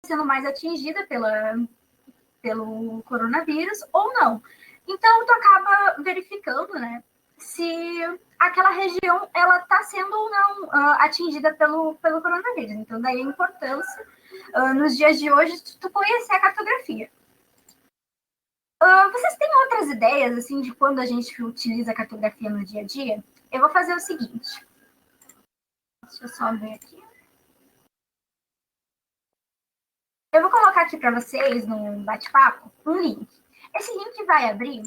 sendo mais atingida pelo coronavírus ou não. Então, tu acaba verificando, né, se aquela região ela está sendo ou não atingida pelo coronavírus. Então, daí a importância, nos dias de hoje, tu conhecer a cartografia. Vocês têm outras ideias, assim, de quando a gente utiliza a cartografia no dia a dia? Eu vou fazer o seguinte. Deixa eu só ver aqui. Eu vou colocar aqui para vocês, no bate-papo, um link. Esse link vai abrir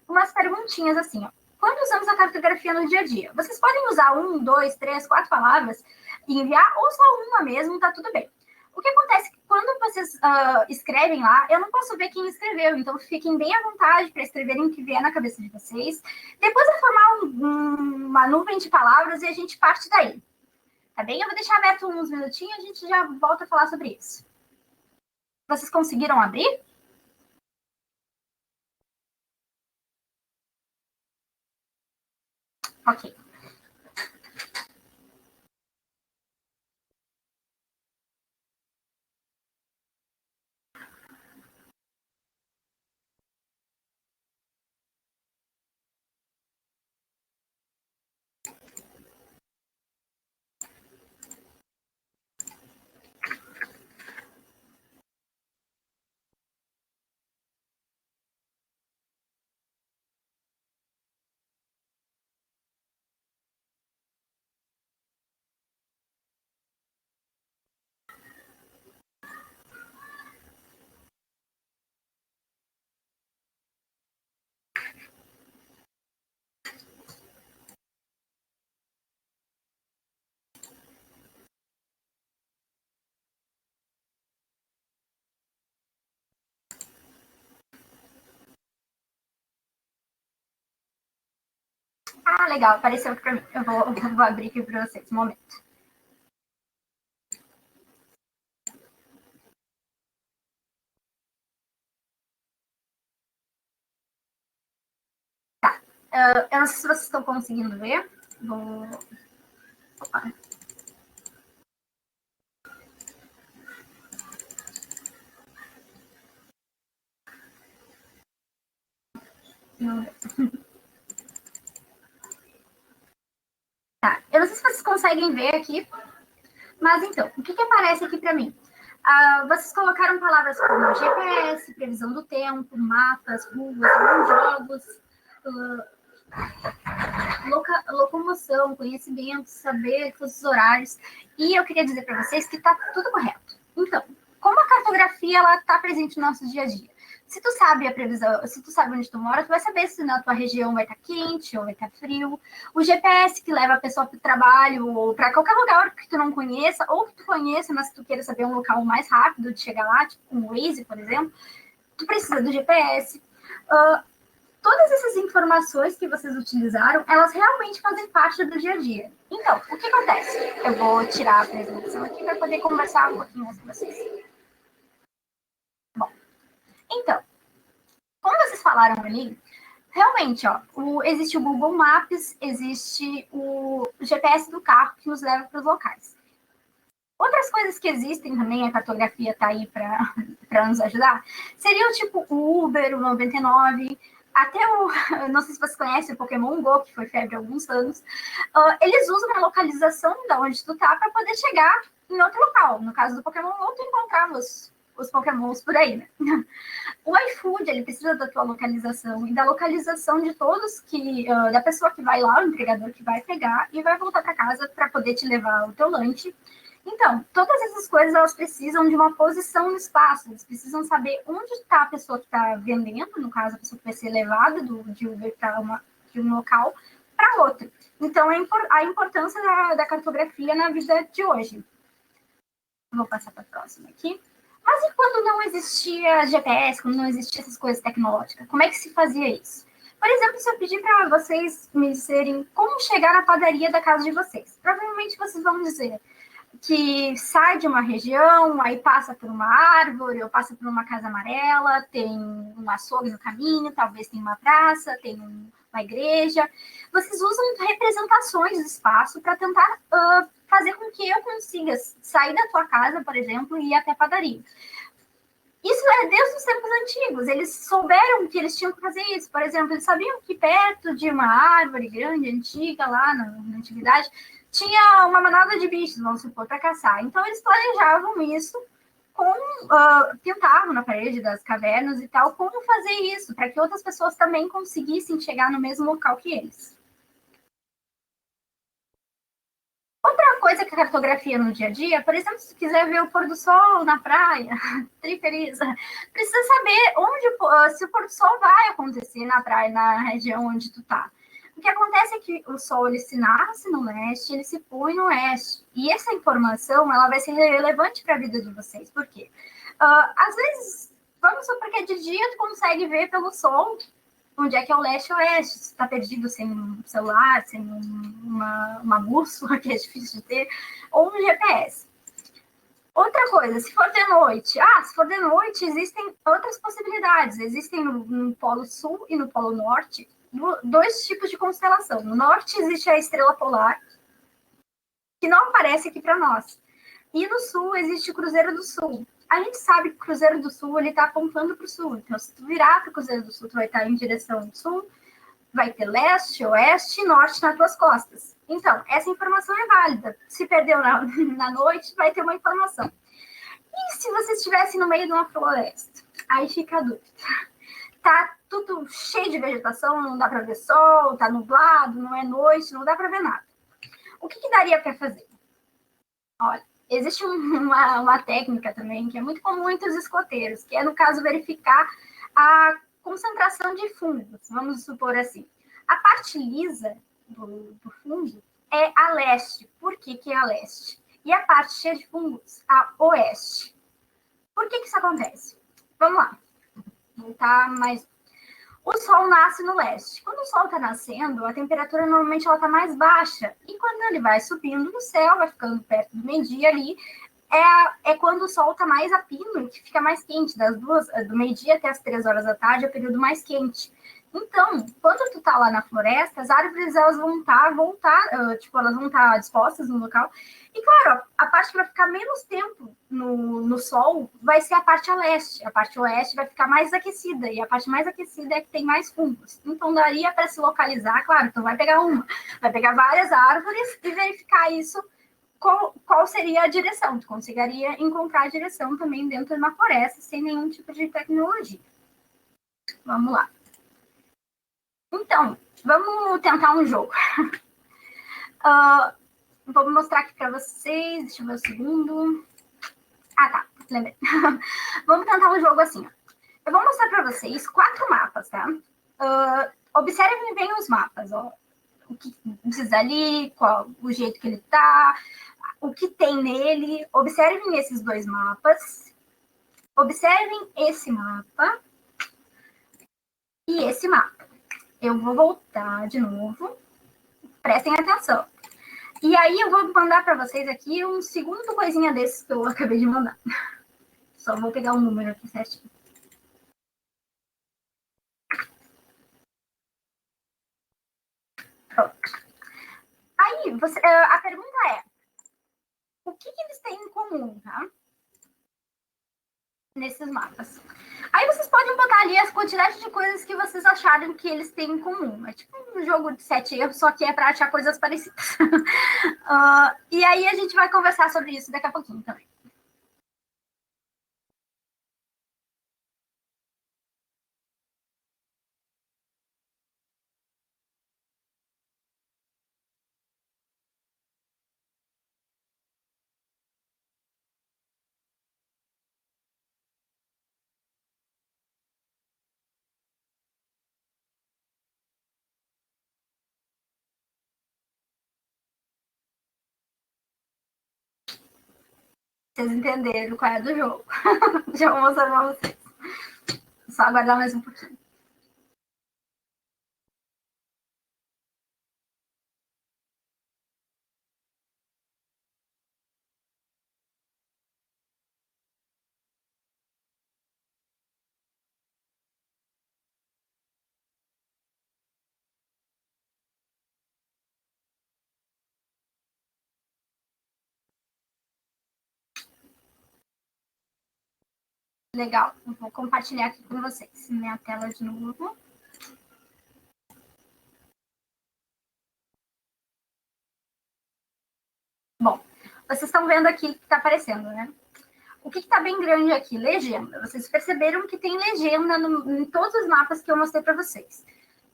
umas perguntinhas assim, ó. Quando usamos a cartografia no dia a dia? Vocês podem usar 1, 2, 3, 4 palavras e enviar, ou só uma mesmo, tá tudo bem. O que acontece é que quando vocês escrevem lá, eu não posso ver quem escreveu, então fiquem bem à vontade para escreverem o que vier na cabeça de vocês. Depois é formar uma nuvem de palavras e a gente parte daí. Tá bem? Eu vou deixar aberto uns minutinhos e a gente já volta a falar sobre isso. Vocês conseguiram abrir? Ok. Ah, legal, apareceu aqui para mim. Eu vou abrir aqui para vocês, um momento. Tá. Eu não sei se vocês estão conseguindo ver. Vou... Opa. Tá. Eu não sei se vocês conseguem ver aqui, mas então, o que aparece aqui para mim? Vocês colocaram palavras como GPS, previsão do tempo, mapas, ruas, jogos, locomoção, conhecimento, saber, os horários. E eu queria dizer para vocês que está tudo correto. Então, como a cartografia ela está presente no nosso dia a dia? Se tu sabe a previsão, se tu sabe onde tu mora, tu vai saber se na tua região vai estar quente ou vai estar frio. O GPS que leva a pessoa para o trabalho ou para qualquer lugar que tu não conheça, ou que tu conheça, mas que tu queira saber um local mais rápido de chegar lá, tipo um Waze, por exemplo, tu precisa do GPS. Todas essas informações que vocês utilizaram, elas realmente fazem parte do dia a dia. Então, o que acontece? Eu vou tirar a apresentação aqui para poder conversar um pouquinho mais com vocês. Bom, então, como vocês falaram ali, realmente, ó, existe o Google Maps, existe o GPS do carro que nos leva para os locais. Outras coisas que existem também, a cartografia está aí para nos ajudar, seriam tipo o Uber, o 99, até não sei se vocês conhecem o Pokémon Go, que foi febre há alguns anos, eles usam a localização de onde tu tá para poder chegar em outro local. No caso do Pokémon Go, tu encontrava os Pokémons por aí, né? O iFood, ele precisa da tua localização e da localização de todos da pessoa que vai lá, o entregador que vai pegar e vai voltar para casa para poder te levar o teu lanche. Então, todas essas coisas, elas precisam de uma posição no espaço, eles precisam saber onde está a pessoa que está vendendo, no caso, a pessoa que vai ser levada de Uber de um local para outro. Então, a importância da cartografia na vida de hoje. Vou passar para a próxima aqui. Mas e quando não existia GPS, quando não existia essas coisas tecnológicas? Como é que se fazia isso? Por exemplo, se eu pedir para vocês me disserem como chegar na padaria da casa de vocês, provavelmente vocês vão dizer que sai de uma região, aí passa por uma árvore, ou passa por uma casa amarela, tem um açougue no caminho, talvez tem uma praça, tem uma igreja. vocês usam representações do espaço para tentar fazer com que eu consiga sair da tua casa, por exemplo, e ir até a padaria. Isso é desde os tempos antigos. Eles souberam que eles tinham que fazer isso. Por exemplo, eles sabiam que perto de uma árvore grande, antiga, lá na antiguidade, tinha uma manada de bichos, vamos supor, para caçar. Então, eles planejavam isso com pintavam na parede das cavernas e tal, como fazer isso, para que outras pessoas também conseguissem chegar no mesmo local que eles. Outra coisa que a cartografia no dia a dia, por exemplo, se tu quiser ver o pôr do sol na praia, trifeliz, precisa saber onde, se o pôr do sol vai acontecer na praia, na região onde tu tá. O que acontece é que o sol ele se nasce no leste, ele se põe no oeste. E essa informação ela vai ser relevante para a vida de vocês. Por quê? Às vezes, vamos supor que de dia tu consegue ver pelo sol onde é que é o leste e oeste. Se está perdido sem um celular, sem uma bússola, que é difícil de ter, ou um GPS. Outra coisa, se for de noite, se for de noite, existem outras possibilidades. Existem no Polo Sul e no Polo Norte dois tipos de constelação. No norte existe a estrela polar, que não aparece aqui para nós. E no sul existe o Cruzeiro do Sul. A gente sabe que o Cruzeiro do Sul ele está apontando para o sul. Então, se tu virar para o Cruzeiro do Sul, tu vai estar em direção sul, vai ter leste, oeste e norte nas tuas costas. Então, essa informação é válida. Se perdeu na noite, vai ter uma informação. E se você estivesse no meio de uma floresta? Aí fica a dúvida. Tá tudo cheio de vegetação, não dá para ver sol, tá nublado, não é noite, não dá para ver nada. O que daria para fazer? Olha, existe uma técnica também que é muito comum entre os escoteiros, que é, no caso, verificar a concentração de fungos, vamos supor assim. A parte lisa do fungo é a leste. Por que é a leste? E a parte cheia de fungos, a oeste. Por que isso acontece? Vamos lá. Voltar mais. O sol nasce no leste. Quando o sol está nascendo, a temperatura normalmente está mais baixa. E quando ele vai subindo no céu, vai ficando perto do meio-dia ali, é quando o sol está mais a pino, que fica mais quente. Do meio-dia até as 3 horas da tarde é o período mais quente. Então, quando tu tá lá na floresta, as árvores elas vão elas vão estar dispostas no local. E claro, a parte que vai ficar menos tempo no sol vai ser a parte a leste. A parte oeste vai ficar mais aquecida. E a parte mais aquecida é que tem mais fungos. Então, daria para se localizar, claro, tu vai pegar várias árvores e verificar isso, qual seria a direção. Tu conseguiria encontrar a direção também dentro de uma floresta, sem nenhum tipo de tecnologia. Vamos lá. Então, vamos tentar um jogo. Vou mostrar aqui para vocês. Deixa eu ver o segundo. Tá. Lembrei. Vamos tentar um jogo assim. Ó. Eu vou mostrar para vocês 4 mapas, tá? Observem bem os mapas. Ó. O que diz ali, o jeito que ele tá, o que tem nele. Observem esses 2 mapas. Observem esse mapa. E esse mapa. Eu vou voltar de novo. Prestem atenção. E aí eu vou mandar para vocês aqui um segundo coisinha desses que eu acabei de mandar. Só vou pegar um número aqui certinho. Pronto. Aí, a pergunta é, o que eles têm em comum, tá? Nesses mapas. Aí vocês podem botar ali as quantidades de coisas que vocês acharam que eles têm em comum. É tipo um jogo de 7 erros, só que é para achar coisas parecidas. E aí a gente vai conversar sobre isso daqui a pouquinho também. Vocês entenderam qual é do jogo. Já vou mostrar para vocês. Só aguardar mais um pouquinho. Legal, eu vou compartilhar aqui com vocês. Minha tela de novo. Bom, vocês estão vendo aqui que está aparecendo, né? O que está bem grande aqui? Legenda. Vocês perceberam que tem legenda em todos os mapas que eu mostrei para vocês.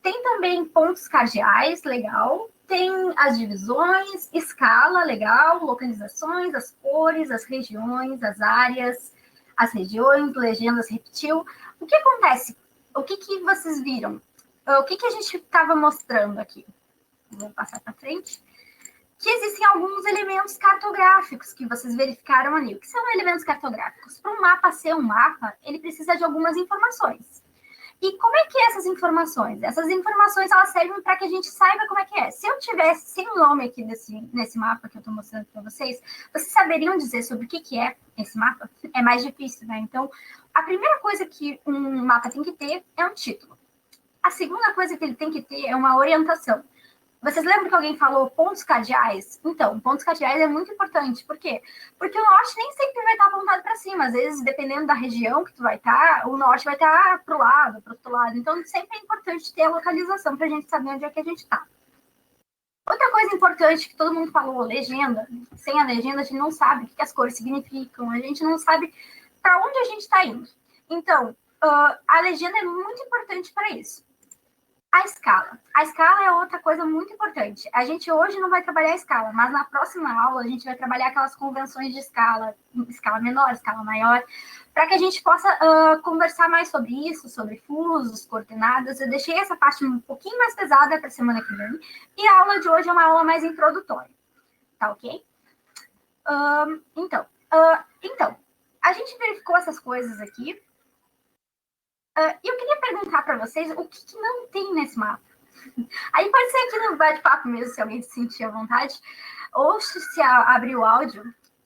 Tem também pontos cardeais, legal. Tem as divisões, escala, legal. Localizações, as cores, as regiões, as áreas, as regiões, legendas repetiu. O que acontece? O que vocês viram? O que a gente estava mostrando aqui? Vou passar para frente. Que existem alguns elementos cartográficos que vocês verificaram ali. O que são elementos cartográficos? Para um mapa ser um mapa, ele precisa de algumas informações. E como é que é essas informações? Essas informações, elas servem para que a gente saiba como é que é. Se eu tivesse sem o nome aqui nesse mapa que eu estou mostrando para vocês, vocês saberiam dizer sobre o que é esse mapa? É mais difícil, né? Então, a primeira coisa que um mapa tem que ter é um título. A segunda coisa que ele tem que ter é uma orientação. Vocês lembram que alguém falou pontos cardeais? Então, pontos cardeais é muito importante. Por quê? Porque o norte nem sempre vai estar apontado para cima. Às vezes, dependendo da região que tu vai estar, o norte vai estar para o lado, para o outro lado. Então, sempre é importante ter a localização para a gente saber onde é que a gente está. Outra coisa importante que todo mundo falou, legenda. Sem a legenda, a gente não sabe o que as cores significam. A gente não sabe para onde a gente está indo. Então, a legenda é muito importante para isso. A escala. A escala é outra coisa muito importante. A gente hoje não vai trabalhar a escala, mas na próxima aula a gente vai trabalhar aquelas convenções de escala menor, escala maior, para que a gente possa conversar mais sobre isso, sobre fusos, coordenadas. Eu deixei essa parte um pouquinho mais pesada para a semana que vem, e a aula de hoje é uma aula mais introdutória. Tá ok? Então, a gente verificou essas coisas aqui. Eu queria perguntar para vocês o que não tem nesse mapa. Aí pode ser aqui no bate-papo mesmo, se alguém se sentir à vontade, ou se abrir o áudio.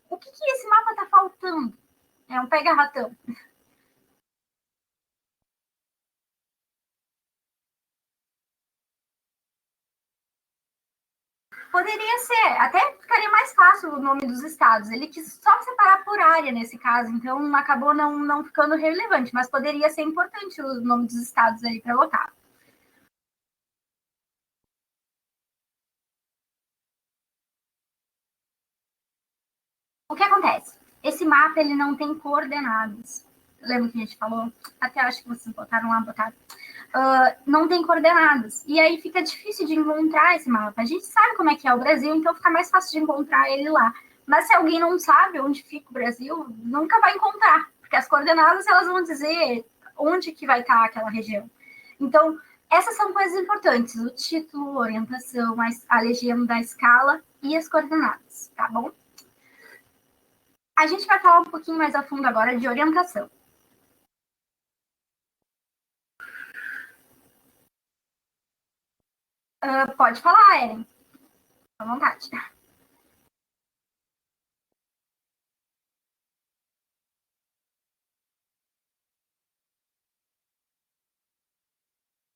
O que esse mapa está faltando? É um pega-ratão. Poderia ser, até ficaria mais fácil o nome dos estados. Ele quis só separar por área nesse caso, então acabou não ficando relevante, mas poderia ser importante o nome dos estados ali para votar. O que acontece? Esse mapa ele não tem coordenadas. Lembra que a gente falou? Até acho que vocês botaram lá, não tem coordenadas. E aí fica difícil de encontrar esse mapa. A gente sabe como é que é o Brasil, então fica mais fácil de encontrar ele lá. Mas se alguém não sabe onde fica o Brasil, nunca vai encontrar, porque as coordenadas elas vão dizer onde que vai estar aquela região. Então, essas são coisas importantes: o título, a orientação, a legenda, a escala e as coordenadas, tá bom? A gente vai falar um pouquinho mais a fundo agora de orientação. Pode falar, Ellen. À vontade.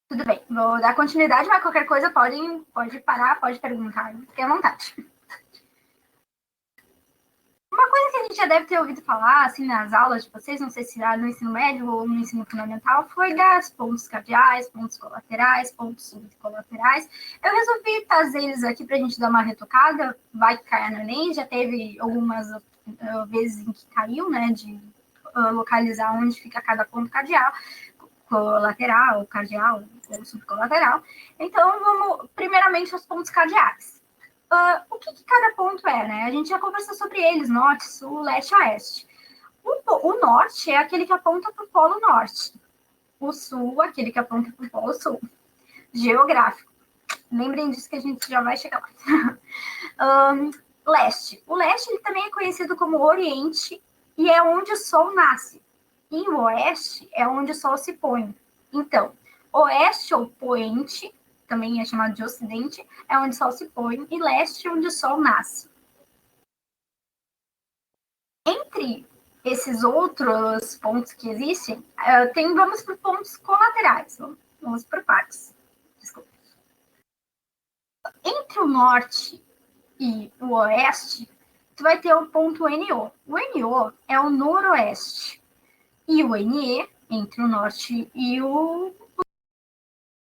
Tudo bem, vou dar continuidade, mas qualquer coisa pode parar, pode perguntar. Fique à vontade. Uma coisa que a gente já deve ter ouvido falar, assim, nas aulas de vocês, não sei se era no ensino médio ou no ensino fundamental, foi das pontos cardeais, pontos colaterais, pontos subcolaterais. Eu resolvi trazer eles aqui para a gente dar uma retocada, vai que caia no Enem, já teve algumas vezes em que caiu, né, de localizar onde fica cada ponto cardeal, colateral, cardeal ou subcolateral. Então, vamos primeiramente aos pontos cardeais. O que cada ponto é, né? A gente já conversou sobre eles, norte, sul, leste, oeste. O norte é aquele que aponta para o polo norte. O sul, aquele que aponta para o polo sul. Geográfico. Lembrem disso que a gente já vai chegar lá. Leste. O leste ele também é conhecido como Oriente e é onde o sol nasce. E o oeste é onde o sol se põe. Então, oeste ou poente, também é chamado de ocidente, é onde o sol se põe, e leste é onde o sol nasce. Entre esses outros pontos que existem, vamos para pontos colaterais, vamos por partes. Desculpa. Entre o norte e o oeste, tu vai ter o ponto NO. O NO é o noroeste. E o NE, entre o norte e o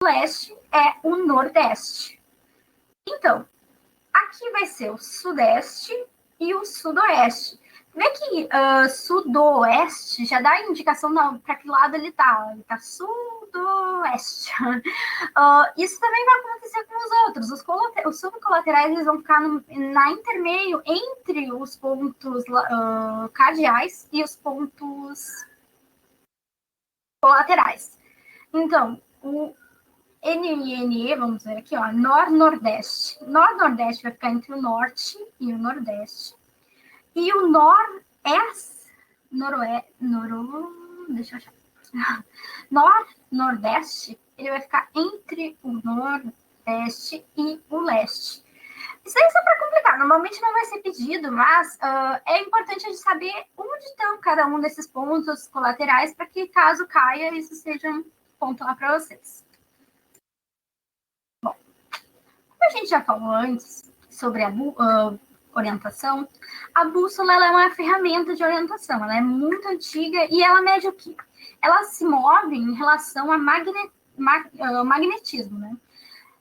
leste, é o nordeste. Então, aqui vai ser o sudeste e o sudoeste. Vê que sudoeste já dá indicação para que lado ele está. Ele está sudoeste. Isso também vai acontecer com os outros. Os subcolaterais eles vão ficar na intermeio entre os pontos cardeais e os pontos colaterais. Então, o NE, vamos ver aqui, ó, Nord-Nordeste. Nord-Nordeste vai ficar entre o norte e o nordeste. E o deixa eu achar. Nordeste, ele vai ficar entre o nordeste e o leste. Isso aí é só para complicar. Normalmente não vai ser pedido, mas é importante a gente saber onde estão cada um desses pontos colaterais para que, caso caia, isso seja um ponto lá para vocês. Bom, como a gente já falou antes sobre a orientação, a bússola ela é uma ferramenta de orientação. Ela é muito antiga e ela mede o quê? Ela se move em relação ao magnetismo, né?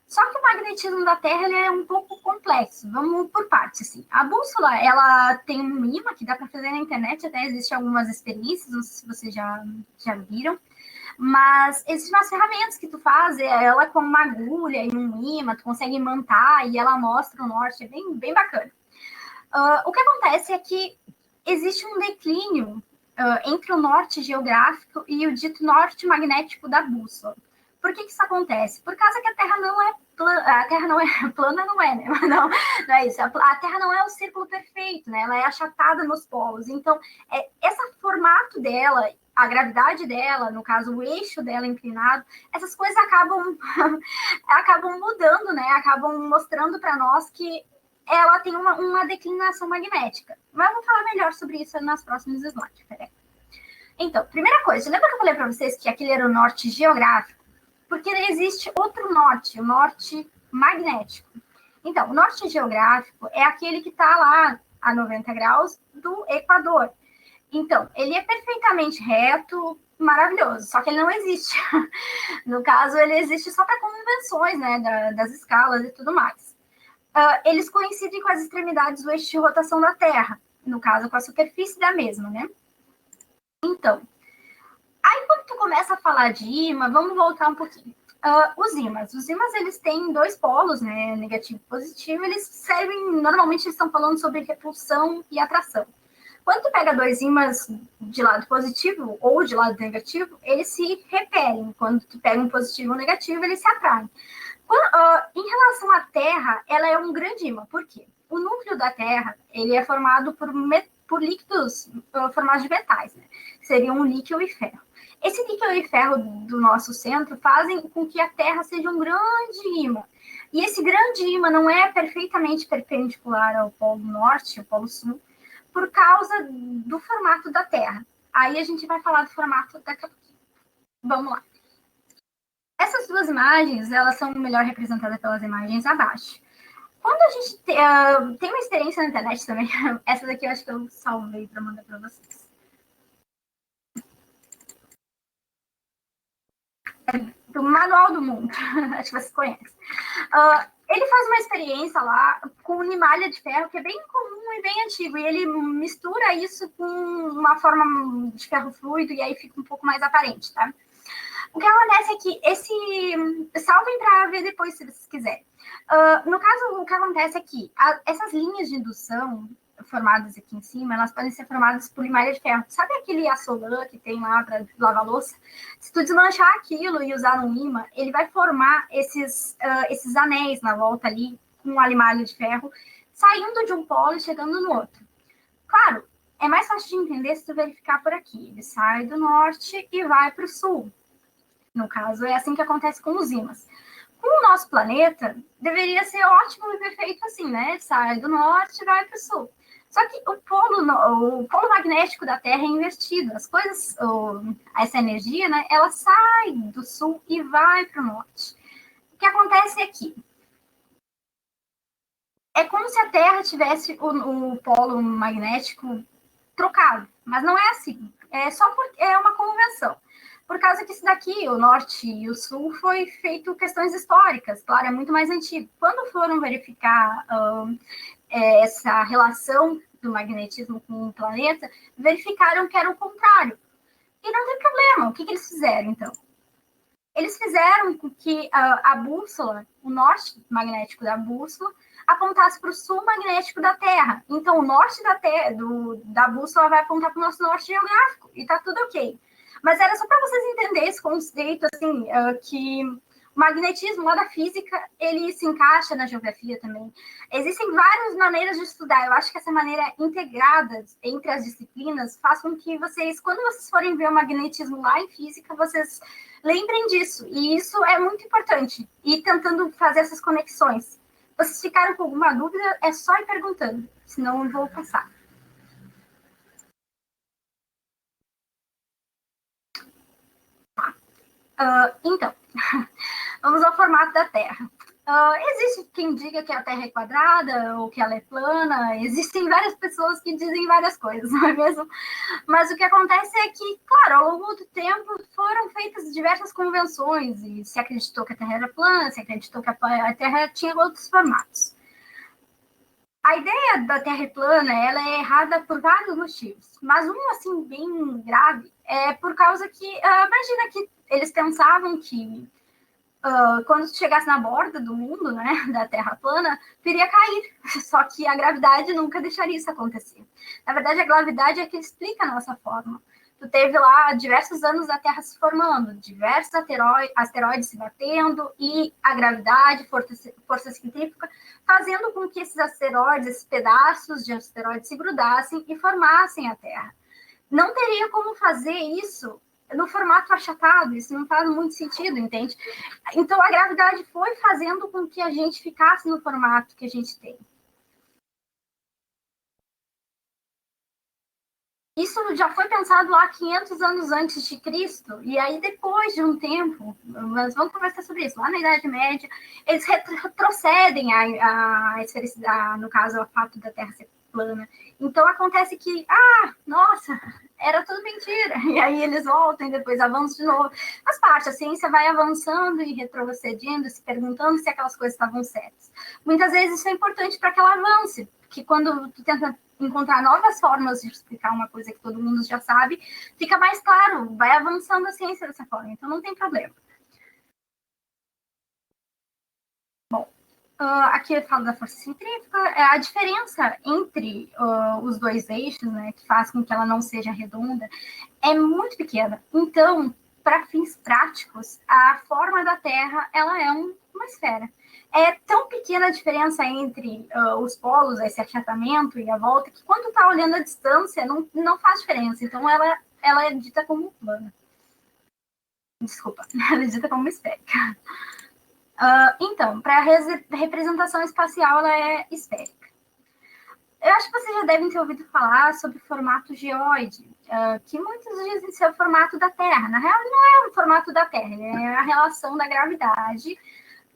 Só que o magnetismo da Terra ele é um pouco complexo. Vamos por partes, assim. A bússola, ela tem um imã que dá para fazer na internet, até existem algumas experiências, não sei se vocês já viram. Mas existem umas ferramentas que tu faz, ela com uma agulha e um imã, tu consegue imantar e ela mostra o norte, é bem, bem bacana. O que acontece é que existe um declínio entre o norte geográfico e o dito norte magnético da bússola. Por que isso acontece? Por causa que a Terra não é plana, a Terra não é plana, não é, né? Não é isso. A Terra não é o círculo perfeito, né? Ela é achatada nos polos. Então, esse formato dela, a gravidade dela, no caso, o eixo dela inclinado, essas coisas acabam mudando, né? Acabam mostrando para nós que ela tem uma declinação magnética. Mas eu vou falar melhor sobre isso nas próximas slides. Peraí. Então, primeira coisa, lembra que eu falei para vocês que aquele era o norte geográfico? Porque existe outro norte, o norte magnético. Então, o norte geográfico é aquele que está lá a 90 graus do Equador. Então, ele é perfeitamente reto, maravilhoso, só que ele não existe. No caso, ele existe só para convenções, né, das escalas e tudo mais. Eles coincidem com as extremidades do eixo de rotação da Terra, no caso, com a superfície da mesma, né? Então, aí quando tu começa a falar de ímã, vamos voltar um pouquinho. Os ímãs, eles têm dois polos, né, negativo e positivo, eles servem, normalmente eles estão falando sobre repulsão e atração. Quando tu pega dois ímãs de lado positivo ou de lado negativo, eles se repelem. Quando tu pega um positivo ou um negativo, eles se atraem. Em relação à Terra, ela é um grande ímã. Por quê? O núcleo da Terra, ele é formado por líquidos formados de metais, né? Seriam o níquel e ferro. Esse níquel e ferro do nosso centro fazem com que a Terra seja um grande ímã. E esse grande ímã não é perfeitamente perpendicular ao polo norte, ao polo sul, por causa do formato da Terra. Aí a gente vai falar do formato daqui a pouquinho. Vamos lá. Essas duas imagens, elas são melhor representadas pelas imagens abaixo. Quando a gente tem uma experiência na internet também, essa daqui eu acho que eu salvei para mandar para vocês. Do Manual do Mundo, acho que vocês conhecem. Ele faz uma experiência lá com limalha de ferro, que é bem comum e bem antigo, e ele mistura isso com uma forma de ferro fluido, e aí fica um pouco mais aparente, tá? O que acontece é que salvem para ver depois, se vocês quiserem. No caso, o que acontece é que essas linhas de indução formadas aqui em cima, elas podem ser formadas por limalha de ferro. Sabe aquele açolã que tem lá para lavar louça? Se tu desmanchar aquilo e usar um imã, ele vai formar esses anéis na volta ali com a limalha de ferro, saindo de um polo e chegando no outro. Claro, é mais fácil de entender se tu verificar por aqui. Ele sai do norte e vai para o sul. No caso, é assim que acontece com os ímãs. Com o nosso planeta, deveria ser ótimo e perfeito assim, né? Sai do norte e vai para o sul. Só que o polo magnético da Terra é invertido. As coisas, essa energia, né? Ela sai do sul e vai para o norte. O que acontece aqui? É como se a Terra tivesse o polo magnético trocado, mas não é assim. É uma convenção. Por causa que isso daqui, o norte e o sul, foi feito questões históricas, claro, é muito mais antigo. Quando foram verificar essa relação do magnetismo com o planeta, verificaram que era o contrário. E não tem problema. O que eles fizeram, então? Eles fizeram com que a bússola, o norte magnético da bússola, apontasse para o sul magnético da Terra. Então, o norte da bússola vai apontar para o nosso norte geográfico, e está tudo ok. Mas era só para vocês entenderem esse conceito, assim, que o magnetismo lá da física, ele se encaixa na geografia também. Existem várias maneiras de estudar. Eu acho que essa maneira integrada entre as disciplinas faz com que vocês, quando vocês forem ver o magnetismo lá em física, vocês lembrem disso. E isso é muito importante. E tentando fazer essas conexões. Vocês ficaram com alguma dúvida, é só ir perguntando. Senão eu vou passar. Então, vamos ao formato da Terra. Existe quem diga que a Terra é quadrada ou que ela é plana. Existem várias pessoas que dizem várias coisas, não é mesmo? Mas o que acontece é que, claro, ao longo do tempo foram feitas diversas convenções e se acreditou que a Terra era plana, se acreditou que a Terra tinha outros formatos. A ideia da Terra plana, ela é errada por vários motivos, mas um, assim, bem grave é por causa que, imagina que eles pensavam que quando chegasse na borda do mundo, né, da Terra plana, iria cair, só que a gravidade nunca deixaria isso acontecer. Na verdade, a gravidade é que explica a nossa forma. Tu teve lá diversos anos a Terra se formando, diversos asteroides se batendo e a gravidade, força centrífuga, fazendo com que esses asteroides, esses pedaços de asteroides se grudassem e formassem a Terra. Não teria como fazer isso no formato achatado, isso não faz muito sentido, entende? Então, a gravidade foi fazendo com que a gente ficasse no formato que a gente tem. Isso já foi pensado lá 500 anos antes de Cristo, e aí depois de um tempo, mas vamos conversar sobre isso, lá na Idade Média, eles retrocedem a esfericidade, no caso, o fato da Terra ser plana. Então acontece que, nossa, era tudo mentira, e aí eles voltam e depois avançam de novo. Faz parte, a ciência vai avançando e retrocedendo, se perguntando se aquelas coisas estavam certas. Muitas vezes isso é importante para que ela avance, porque quando tu tenta encontrar novas formas de explicar uma coisa que todo mundo já sabe, fica mais claro, vai avançando a ciência dessa forma, então não tem problema. Bom, aqui eu falo da força centrífuga, a diferença entre os dois eixos, né, que faz com que ela não seja redonda, é muito pequena. Então, para fins práticos, a forma da Terra ela é uma esfera. É tão pequena a diferença entre os polos, esse achatamento e a volta, que quando está olhando a distância, não faz diferença. Então, ela é dita como plana. Desculpa, ela é dita como esférica. Então, para a representação espacial, ela é esférica. Eu acho que vocês já devem ter ouvido falar sobre o formato geoide, que muitos dizem ser o formato da Terra. Na real, não é o formato da Terra, é a relação da gravidade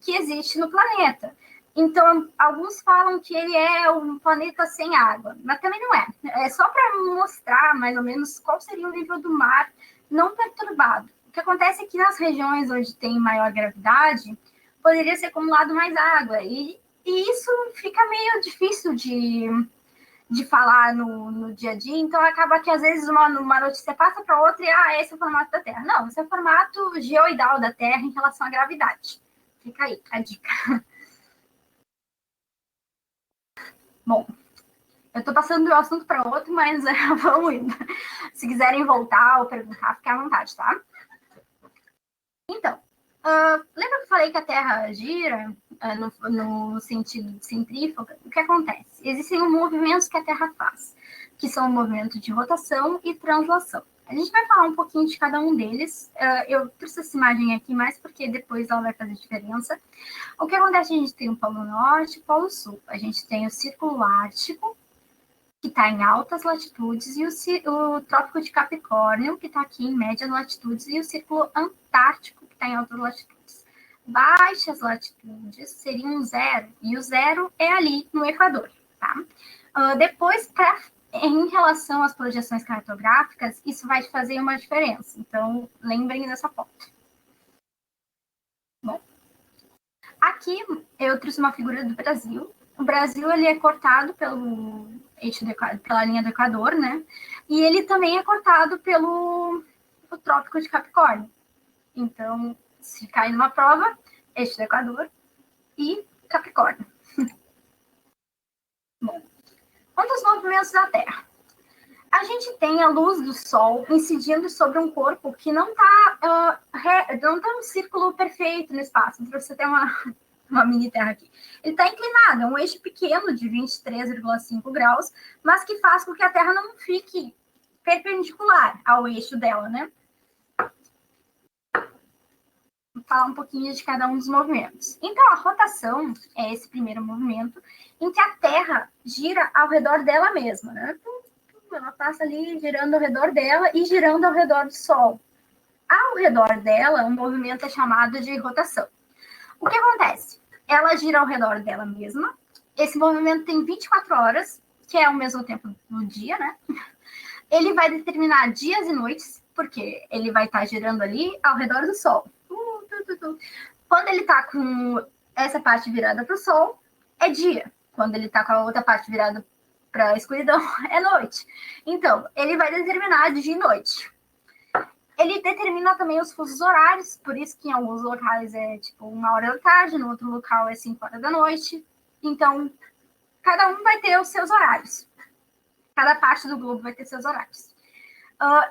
que existe no planeta. Então, alguns falam que ele é um planeta sem água, mas também não é. É só para mostrar, mais ou menos, qual seria o nível do mar não perturbado. O que acontece é que nas regiões onde tem maior gravidade, poderia ser acumulado mais água, e isso fica meio difícil de falar no dia a dia, então acaba que às vezes uma notícia passa para outra e esse é o formato da Terra. Não, esse é o formato geoidal da Terra em relação à gravidade. Fica aí a dica. Bom, eu estou passando de um assunto para outro, mas vamos indo. Se quiserem voltar ou perguntar, fiquem à vontade, tá? Então, lembra que eu falei que a Terra gira no sentido de centrífuga? O que acontece? Existem movimentos que a Terra faz, que são o movimento de rotação e translação. A gente vai falar um pouquinho de cada um deles. Eu trouxe essa imagem aqui mais porque depois ela vai fazer diferença. O que acontece? A gente tem o Polo Norte e o Polo Sul. A gente tem o Círculo Ártico, que está em altas latitudes, e o Trópico de Capricórnio, que está aqui em médias latitudes, e o Círculo Antártico, que está em altas latitudes. Baixas latitudes seriam zero, e o zero é ali no Equador, tá? Depois, para em relação às projeções cartográficas, isso vai fazer uma diferença. Então, lembrem dessa foto. Bom, aqui eu trouxe uma figura do Brasil. O Brasil ele é cortado pelo eixo pela linha do Equador, né? E ele também é cortado pelo o Trópico de Capricórnio. Então, se cai numa prova, eixo do Equador e Capricórnio. Bom, um dos movimentos da Terra. A gente tem a luz do Sol incidindo sobre um corpo que não está não tá um círculo perfeito no espaço. Para você ter uma mini Terra aqui. Ele está inclinado, é um eixo pequeno de 23,5 graus, mas que faz com que a Terra não fique perpendicular ao eixo dela, né? Vou falar um pouquinho de cada um dos movimentos. Então, a rotação é esse primeiro movimento em que a Terra gira ao redor dela mesma, né? Ela passa ali girando ao redor dela e girando ao redor do Sol. Ao redor dela, o movimento é chamado de rotação. O que acontece? Ela gira ao redor dela mesma. Esse movimento tem 24 horas, que é ao mesmo tempo do dia, né? Ele vai determinar dias e noites, porque ele vai estar girando ali ao redor do Sol. Quando ele está com essa parte virada para o Sol, é dia. Quando ele está com a outra parte virada para a escuridão, é noite. Então, ele vai determinar dia e noite. Ele determina também os fusos horários, por isso que em alguns locais é tipo 1 hora da tarde, no outro local é 5 horas da noite. Então, cada um vai ter os seus horários. Cada parte do globo vai ter seus horários.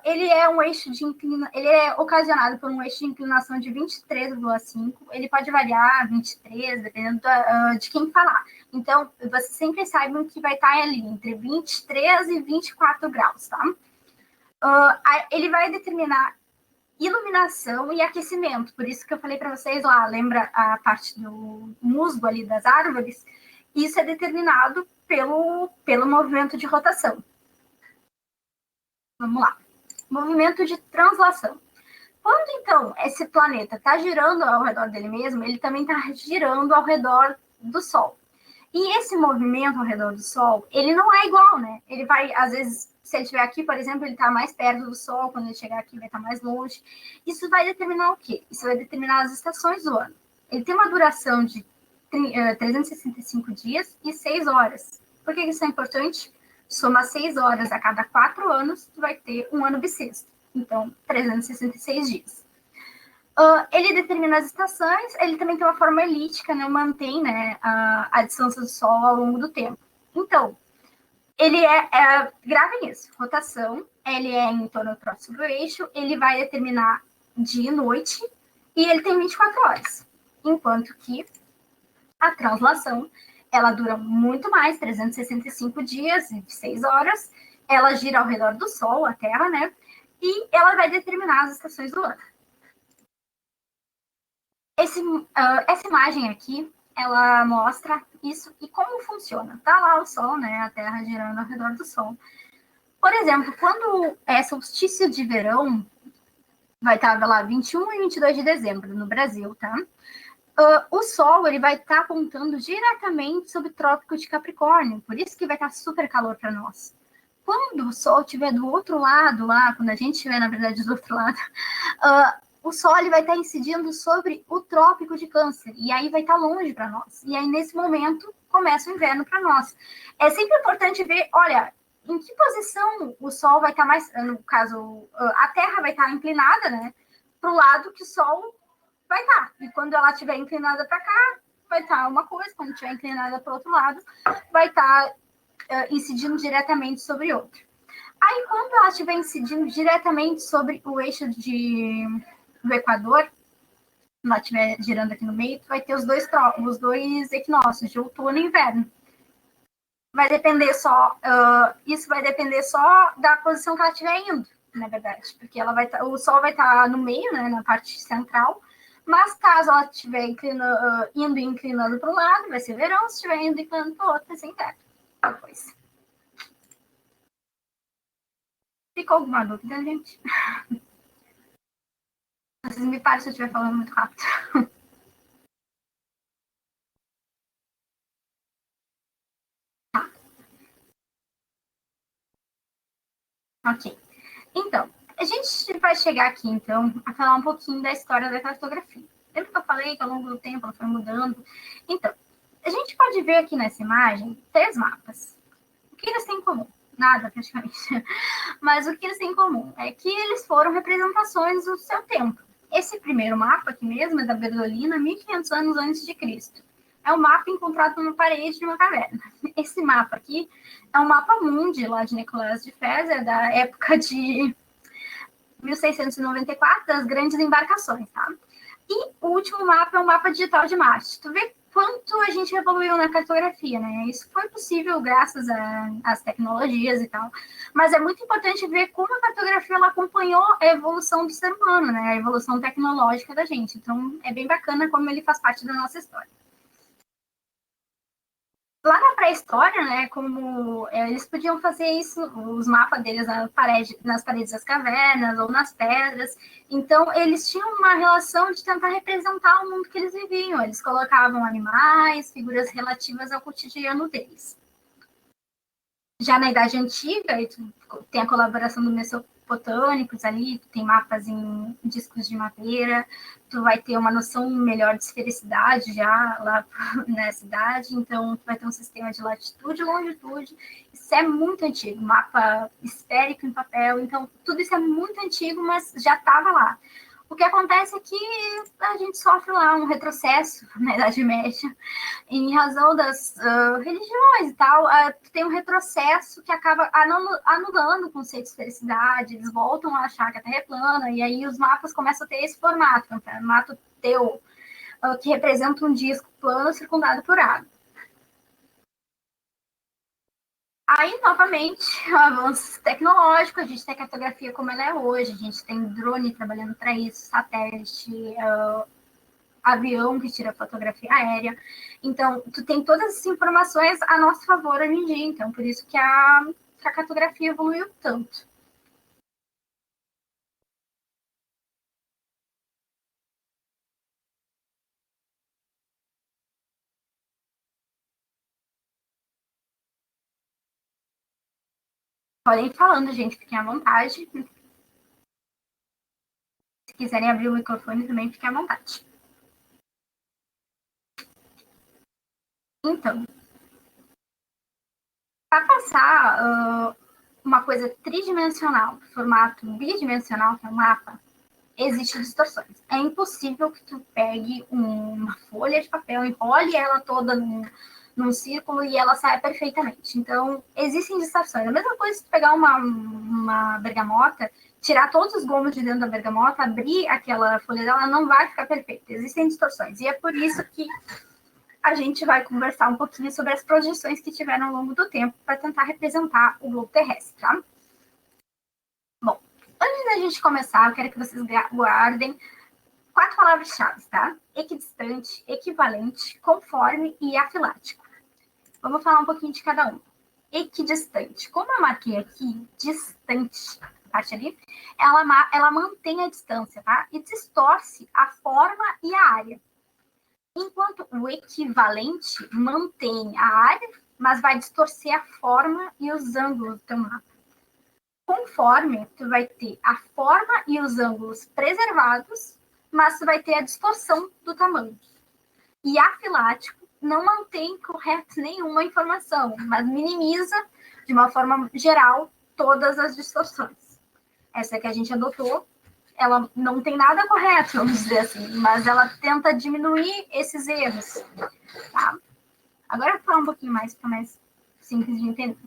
Ele é um eixo de ele é ocasionado por um eixo de inclinação de 23,5. Ele pode variar 23, dependendo de quem falar. Então, vocês sempre saibam que vai estar ali entre 23 e 24 graus, tá? Ele vai determinar iluminação e aquecimento. Por isso que eu falei para vocês lá, lembra a parte do musgo ali das árvores? Isso é determinado pelo movimento de rotação. Vamos lá. Movimento de translação. Quando, então, esse planeta está girando ao redor dele mesmo, ele também está girando ao redor do Sol. E esse movimento ao redor do Sol, ele não é igual, né? Ele vai, às vezes, se ele estiver aqui, por exemplo, ele está mais perto do Sol, quando ele chegar aqui vai estar mais longe. Isso vai determinar o quê? Isso vai determinar as estações do ano. Ele tem uma duração de 365 dias e 6 horas. Por que isso é importante? Soma 6 horas a cada 4 anos, tu vai ter um ano bissexto. Então, 366 dias. Ele determina as estações, ele também tem uma forma elíptica, né, mantém, né, a distância do Sol ao longo do tempo. Então, ele grave isso, rotação, ele é em torno do próximo eixo, ele vai determinar dia e noite, e ele tem 24 horas. Enquanto que a translação, ela dura muito mais, 365 dias e 6 horas, ela gira ao redor do Sol, a Terra, né, e ela vai determinar as estações do ano. Essa imagem aqui, ela mostra isso e como funciona. Tá lá o Sol, né? A Terra girando ao redor do Sol. Por exemplo, quando é solstício de verão, vai estar lá 21 e 22 de dezembro no Brasil, tá? O Sol ele vai estar apontando diretamente sobre o Trópico de Capricórnio, por isso que vai estar super calor para nós. Quando o Sol estiver do outro lado, lá, quando a gente estiver, na verdade, do outro lado, o Sol ele vai estar incidindo sobre o Trópico de Câncer, e aí vai estar longe para nós. E aí, nesse momento, começa o inverno para nós. É sempre importante ver, olha, em que posição o Sol vai estar mais, no caso, a Terra vai estar inclinada, né, para o lado que o Sol vai estar. E quando ela estiver inclinada para cá, vai estar uma coisa, quando estiver inclinada para o outro lado, vai estar incidindo diretamente sobre outra. Aí, quando ela estiver incidindo diretamente sobre o eixo do Equador, ela estiver girando aqui no meio, vai ter os dois equinócios, de outono e inverno. Vai depender só, isso vai depender só da posição que ela estiver indo, na verdade, porque o Sol vai estar no meio, né, na parte central, mas caso ela estiver indo e inclinando para um lado, vai ser verão, se estiver indo e inclinando para o outro, vai ser inverno. Depois. Ficou alguma dúvida, gente? Vocês me param se eu estiver falando muito rápido. Ok. Então, a gente vai chegar aqui, então, a falar um pouquinho da história da cartografia. Lembra que eu falei que ao longo do tempo ela foi mudando? Então, a gente pode ver aqui nessa imagem 3 mapas. O que eles têm em comum? Nada, praticamente. Mas o que eles têm em comum é que eles foram representações do seu tempo. Esse primeiro mapa aqui mesmo é da Berdolina, 1500 anos antes de Cristo. É um mapa encontrado numa parede de uma caverna. Esse mapa aqui é um mapa mundi lá de Nicolas de Fez, da época de 1694, das grandes embarcações, tá? E o último mapa é um mapa digital de Marte. Tu vê quanto a gente evoluiu na cartografia, né? Isso foi possível graças às tecnologias e tal. Mas é muito importante ver como a cartografia ela acompanhou a evolução do ser humano, né? A evolução tecnológica da gente. Então, é bem bacana como ele faz parte da nossa história. Lá na pré-história, né, como eles podiam fazer isso, os mapas deles nas paredes das cavernas ou nas pedras, então eles tinham uma relação de tentar representar o mundo que eles viviam, eles colocavam animais, figuras relativas ao cotidiano deles. Já na Idade Antiga, tem a colaboração do Mesopotâmicos ali, tem mapas em discos de madeira, tu vai ter uma noção melhor de esfericidade já lá na cidade, então tu vai ter um sistema de latitude e longitude. Isso é muito antigo, mapa esférico em papel, então tudo isso é muito antigo, mas já estava lá. O que acontece é que a gente sofre lá um retrocesso na Idade Média, em razão das religiões e tal, tem um retrocesso que acaba anulando o conceito de felicidade, eles voltam a achar que a Terra é plana, e aí os mapas começam a ter esse formato, um formato teu, que representa um disco plano circundado por água. Aí, novamente, o avanço tecnológico, a gente tem a cartografia como ela é hoje, a gente tem drone trabalhando para isso, satélite, avião que tira fotografia aérea. Então, tu tem todas essas informações a nosso favor hoje em dia. Então, por isso que a cartografia evoluiu tanto. Podem ir falando, gente, fiquem à vontade. Se quiserem abrir o microfone também, fiquem à vontade. Então, para passar uma coisa tridimensional, formato bidimensional, que é um mapa, existem distorções. É impossível que tu pegue uma folha de papel, enrole ela toda num círculo e ela saia perfeitamente. Então, existem distorções. A mesma coisa se tu pegar uma bergamota, tirar todos os gomos de dentro da bergamota, abrir aquela folha dela, não vai ficar perfeita. Existem distorções. E é por isso que a gente vai conversar um pouquinho sobre as projeções que tiveram ao longo do tempo para tentar representar o globo terrestre, tá? Bom, antes da gente começar, eu quero que vocês guardem 4 palavras-chave, tá? Equidistante, equivalente, conforme e afilático. Vamos falar um pouquinho de cada um. Equidistante. Como eu marquei aqui, distante, a parte ali, ela mantém a distância, tá? E distorce a forma e a área. Enquanto o equivalente mantém a área, mas vai distorcer a forma e os ângulos do teu mapa. Conforme, tu vai ter a forma e os ângulos preservados, mas tu vai ter a distorção do tamanho. E afilático não mantém correta nenhuma informação, mas minimiza, de uma forma geral, todas as distorções. Essa que a gente adotou, ela não tem nada correto, vamos dizer assim, mas ela tenta diminuir esses erros. Tá? Agora eu vou falar um pouquinho mais, para mais simples de entender.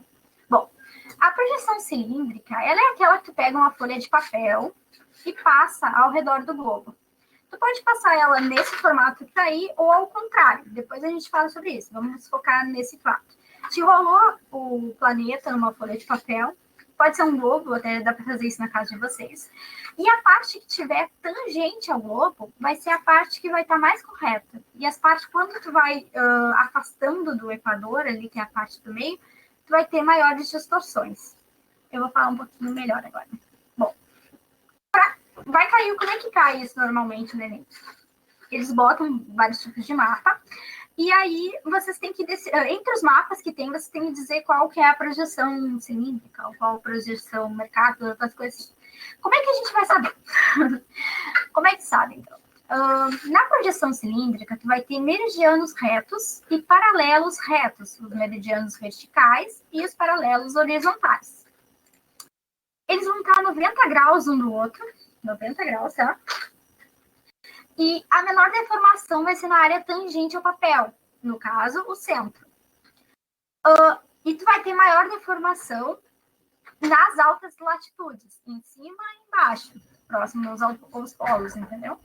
Bom, a projeção cilíndrica, ela é aquela que tu pega uma folha de papel e passa ao redor do globo. Tu pode passar ela nesse formato que tá aí, ou ao contrário. Depois a gente fala sobre isso. Vamos focar nesse fato. Se rolou o planeta numa folha de papel, pode ser um globo, até dá para fazer isso na casa de vocês. E a parte que tiver tangente ao globo vai ser a parte que vai estar mais correta. E as partes, quando tu vai afastando do equador, ali que é a parte do meio, tu vai ter maiores distorções. Eu vou falar um pouquinho melhor agora. Bom, vai cair, como é que cai isso normalmente, né, gente? Eles botam vários tipos de mapa E aí, vocês têm que, entre os mapas que tem, vocês têm que dizer qual que é a projeção cilíndrica, qual a projeção mercado, outras coisas. Como é que a gente vai saber? Como é que sabe, então? Na projeção cilíndrica, tu vai ter meridianos retos e paralelos retos, os meridianos verticais e os paralelos horizontais. Eles vão estar a 90 graus um do outro, 90 graus, tá? E a menor deformação vai ser na área tangente ao papel, no caso, o centro. E tu vai ter maior deformação nas altas latitudes, em cima e embaixo, próximos aos polos, entendeu?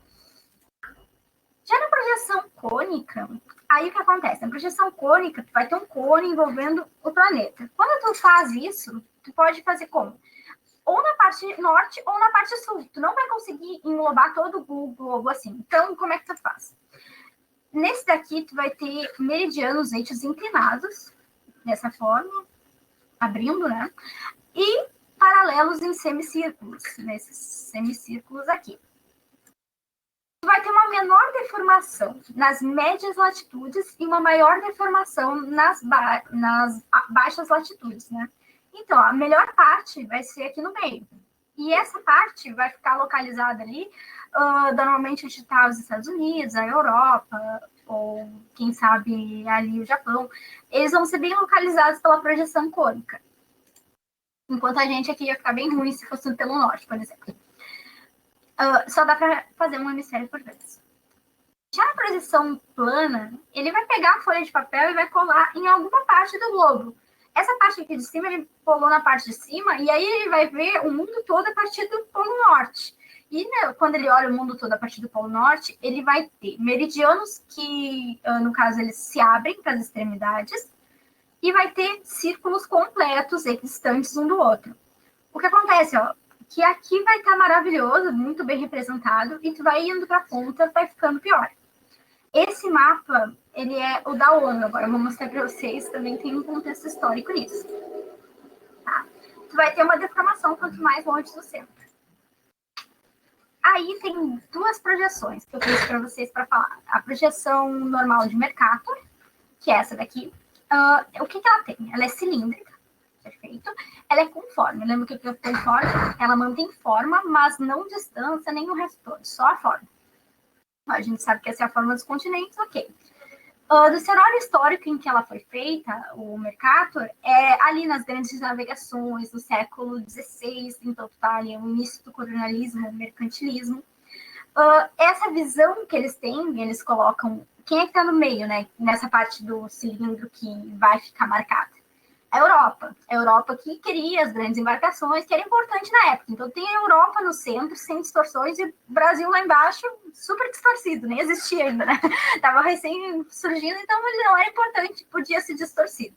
Já na projeção cônica, aí o que acontece? Na projeção cônica, tu vai ter um cone envolvendo o planeta. Quando tu faz isso, tu pode fazer como? Ou na parte norte ou na parte sul. Tu não vai conseguir englobar todo o globo assim. Então, como é que tu faz? Nesse daqui, tu vai ter meridianos, eixos inclinados, dessa forma, abrindo, né? E paralelos em semicírculos, nesses semicírculos aqui. Tu vai ter uma menor deformação nas médias latitudes e uma maior deformação nas baixas latitudes, né? Então, a melhor parte vai ser aqui no meio. E essa parte vai ficar localizada ali, normalmente onde está os Estados Unidos, a Europa, ou quem sabe ali o Japão. Eles vão ser bem localizados pela projeção cônica. Enquanto a gente aqui ia ficar bem ruim se fosse pelo norte, por exemplo. Só dá para fazer um hemisfério por vez. Já a projeção plana, ele vai pegar a folha de papel e vai colar em alguma parte do globo. Essa parte aqui de cima, ele colou na parte de cima, e aí ele vai ver o mundo todo a partir do Polo Norte. E né, quando ele olha o mundo todo a partir do Polo Norte, ele vai ter meridianos que, no caso, eles se abrem para as extremidades, e vai ter círculos completos equidistantes um do outro. O que acontece, ó, que aqui vai estar maravilhoso, muito bem representado, e tu vai indo para a ponta, vai ficando pior. Esse mapa, ele é o da ONU, agora eu vou mostrar para vocês, também tem um contexto histórico nisso. Tá? Tu vai ter uma deformação quanto mais longe do centro. Aí tem duas projeções que eu fiz para vocês para falar. A projeção normal de Mercator, que é essa daqui. O que ela tem? Ela é cilíndrica, perfeito. Ela é conforme. Lembra que é conforme? Ela mantém forma, mas não distância nem o resto todo, só a forma. A gente sabe que essa é a forma dos continentes, ok. Do cenário histórico em que ela foi feita, o Mercator, é ali nas grandes navegações do século XVI, então está ali o início do colonialismo, o mercantilismo. Essa visão que eles têm, eles colocam quem é que está no meio, né? Nessa parte do cilindro que vai ficar marcada. A Europa. A Europa que queria as grandes embarcações, que era importante na época. Então, tem a Europa no centro, sem distorções, e o Brasil lá embaixo, super distorcido, nem existia ainda, né? Estava recém surgindo, então ele não era importante, podia ser distorcido.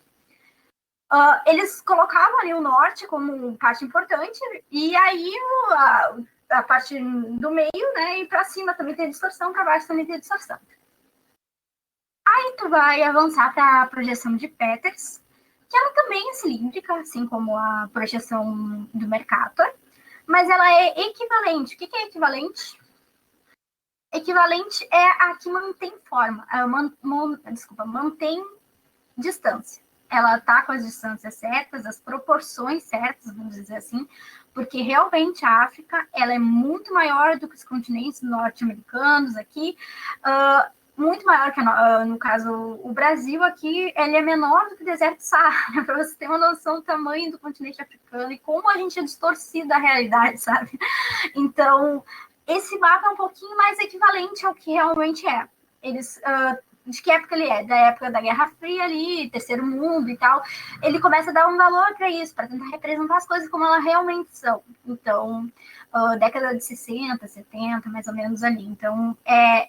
Eles colocavam ali o norte como parte importante, e aí a parte do meio, né, e para cima também tem distorção, para baixo também tem distorção. Aí tu vai avançar para a projeção de Peters, que ela também é cilíndrica, assim como a projeção do Mercator, mas ela é equivalente. O que é equivalente? Equivalente é a que mantém forma, mantém distância. Ela está com as distâncias certas, as proporções certas, vamos dizer assim, porque realmente a África ela é muito maior do que os continentes norte-americanos aqui, muito maior que, no caso, o Brasil aqui, ele é menor do que o deserto do Saara, para você ter uma noção do tamanho do continente africano e como a gente é distorcido da realidade, sabe? Então, esse mapa é um pouquinho mais equivalente ao que realmente é. Eles... de que época ele é? Da época da Guerra Fria ali, Terceiro Mundo e tal. Ele começa a dar um valor para isso, para tentar representar as coisas como elas realmente são. Então, década de 60, 70, mais ou menos ali. Então,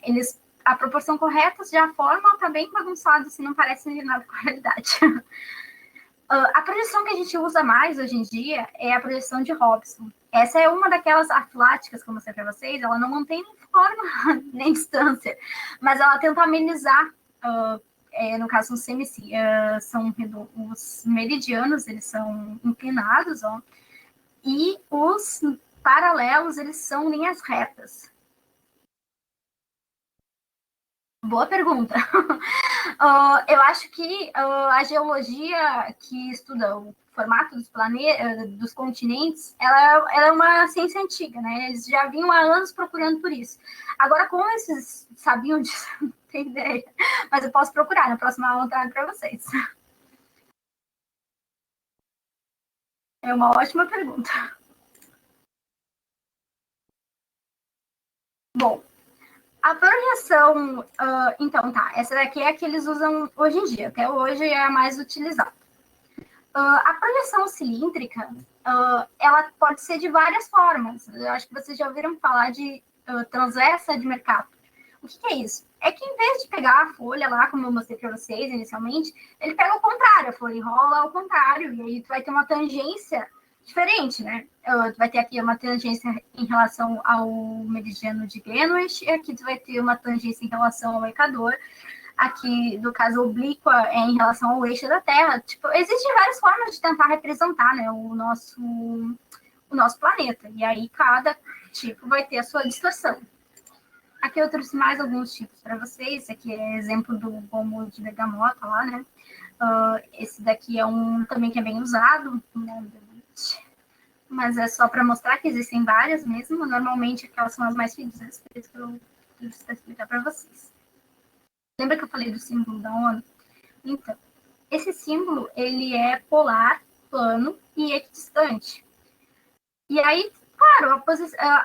eles, a proporção correta, já a forma tá bem bagunçada, assim, não parece nada com a realidade. A projeção que a gente usa mais hoje em dia é a projeção de Robson. Essa é uma daquelas atláticas que eu mostrei para vocês, ela não mantém nem forma, nem distância, mas ela tenta amenizar, no caso, são os meridianos, eles são inclinados, ó, e os paralelos, eles são linhas retas. Boa pergunta. Eu acho que a geologia que estuda o formato dos planetas, dos continentes, ela é uma ciência antiga, né? Eles já vinham há anos procurando por isso. Agora, como esses sabiam disso, não tenho ideia. Mas eu posso procurar, na próxima aula eu trago para vocês. É uma ótima pergunta. Bom, a projeção, então tá, essa daqui é a que eles usam hoje em dia, até hoje é a mais utilizada. A projeção cilíndrica, ela pode ser de várias formas. Eu acho que vocês já ouviram falar de transversa de Mercator. O que é isso? É que em vez de pegar a folha lá, como eu mostrei para vocês inicialmente, ele pega ao contrário, a folha enrola ao contrário, e aí tu vai ter uma tangência diferente, né? Tu vai ter aqui uma tangência em relação ao meridiano de Greenwich, e aqui tu vai ter uma tangência em relação ao Equador. Aqui, no caso, oblíqua é em relação ao eixo da Terra. Tipo, existem várias formas de tentar representar, né, o nosso planeta. E aí, cada tipo vai ter a sua distorção. Aqui eu trouxe mais alguns tipos para vocês. Esse aqui é exemplo do gomo de bergamota lá, né? Esse daqui é um também que é bem usado, né? Mas é só para mostrar que existem várias mesmo. Normalmente, aquelas são as mais fedidas, por isso que eu preciso explicar para vocês. Lembra que eu falei do símbolo da ONU? Então, esse símbolo, ele é polar, plano e equidistante. E aí, claro,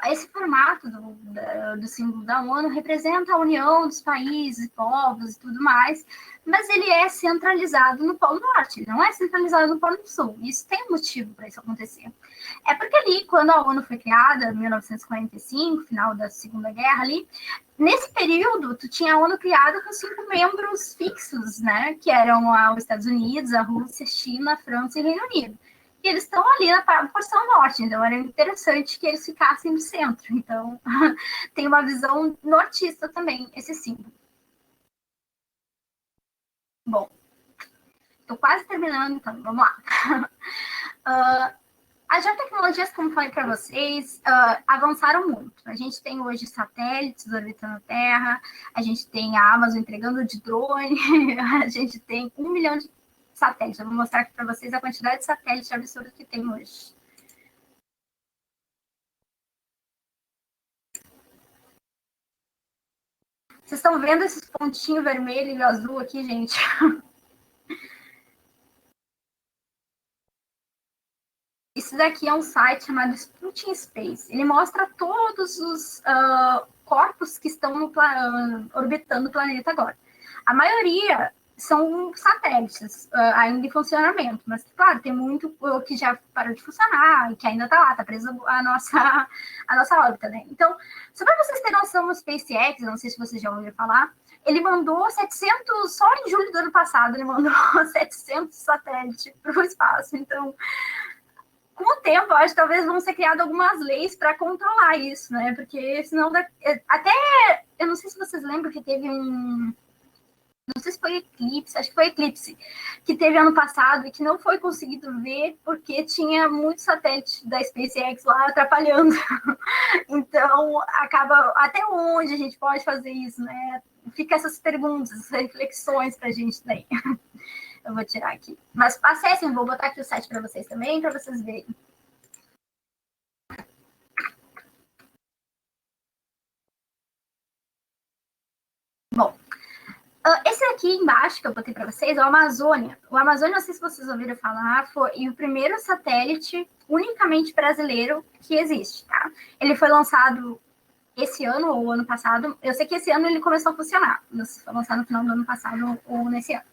esse formato do símbolo da ONU representa a união dos países, povos e tudo mais, mas ele é centralizado no Polo Norte, ele não é centralizado no Polo Sul. Isso tem um motivo para isso acontecer. É porque ali, quando a ONU foi criada, em 1945, final da Segunda Guerra ali, nesse período, tu tinha a ONU criada com 5 membros fixos, né? Que eram os Estados Unidos, a Rússia, a China, a França e o Reino Unido. E eles estão ali na porção norte, então era interessante que eles ficassem no centro. Então, tem uma visão nortista também, esse símbolo. Bom, estou quase terminando, então vamos lá. As geotecnologias, como falei para vocês, avançaram muito. A gente tem hoje satélites orbitando a Terra, a gente tem a Amazon entregando de drone, a gente tem 1 milhão de satélites. Eu vou mostrar aqui para vocês a quantidade de satélites absurda que tem hoje. Vocês estão vendo esses pontinhos vermelho e azul aqui, gente? Isso daqui é um site chamado Sputnik Space. Ele mostra todos os corpos que estão orbitando o planeta agora. A maioria são satélites ainda em funcionamento, mas, claro, tem muito que já parou de funcionar e que ainda está lá, está preso a nossa órbita, né? Então, só para vocês terem noção, o SpaceX, não sei se vocês já ouviram falar, ele mandou 700, só em julho do ano passado, ele mandou 700 satélites para o espaço. Então, com o tempo, acho que talvez vão ser criadas algumas leis para controlar isso, né? Porque senão, até, eu não sei se vocês lembram que teve não sei se foi eclipse, acho que foi eclipse, que teve ano passado e que não foi conseguido ver porque tinha muitos satélites da SpaceX lá atrapalhando. Então, acaba até onde a gente pode fazer isso, né? Fica essas perguntas, essas reflexões para a gente daí. Eu vou tirar aqui. Mas acessem, vou botar aqui o site para vocês também, para vocês verem. Bom, esse aqui embaixo que eu botei para vocês é o Amazônia. O Amazônia, não sei se vocês ouviram falar, foi o primeiro satélite unicamente brasileiro que existe, tá? Ele foi lançado esse ano ou ano passado. Eu sei que esse ano ele começou a funcionar. Foi lançado no final do ano passado ou nesse ano.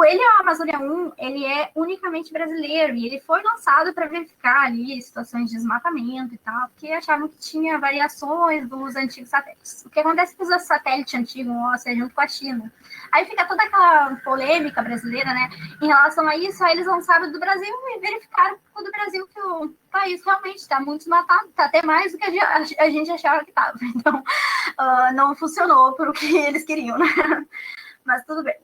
Ele, o Amazônia 1, ele é unicamente brasileiro e ele foi lançado para verificar ali situações de desmatamento e tal, porque achavam que tinha variações dos antigos satélites. O que acontece com os satélites antigos, nossa, junto com a China. Aí fica toda aquela polêmica brasileira, né? Em relação a isso, aí eles lançaram do Brasil e verificaram do Brasil que o país realmente está muito desmatado, está até mais do que a gente achava que estava. Então, não funcionou por o que eles queriam, né? Mas tudo bem.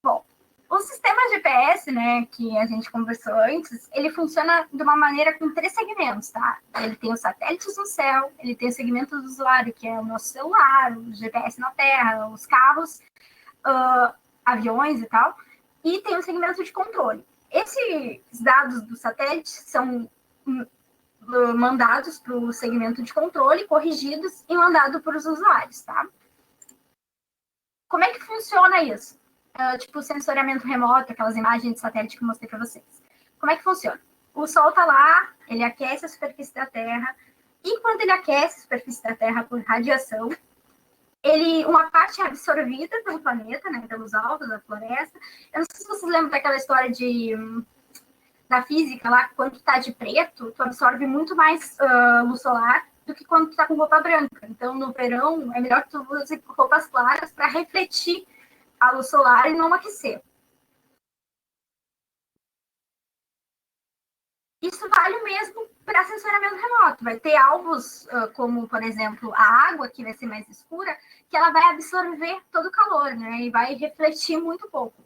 Bom, O sistema GPS, né, que a gente conversou antes, ele funciona de uma maneira com 3 segmentos, tá? Ele tem os satélites no céu, ele tem o segmento do usuário, que é o nosso celular, o GPS na Terra, os carros, aviões e tal, e tem o segmento de controle. Esses dados do satélite são mandados para o segmento de controle, corrigidos e mandados para os usuários, tá? Como é que funciona isso? Tipo, sensoriamento remoto, aquelas imagens de satélite que eu mostrei para vocês. Como é que funciona? O Sol está lá, ele aquece a superfície da Terra, e quando ele aquece a superfície da Terra por radiação, uma parte é absorvida pelo planeta, né, pelos alvos da floresta. Eu não sei se vocês lembram daquela história da física lá, quando tu tá de preto, tu absorve muito mais luz solar do que quando tu tá com roupa branca. Então, no verão, é melhor que tu use roupas claras para refletir a luz solar e não aquecer. Isso vale mesmo para sensoramento remoto. Vai ter alvos, como, por exemplo, a água, que vai ser mais escura, que ela vai absorver todo o calor, né? E vai refletir muito pouco.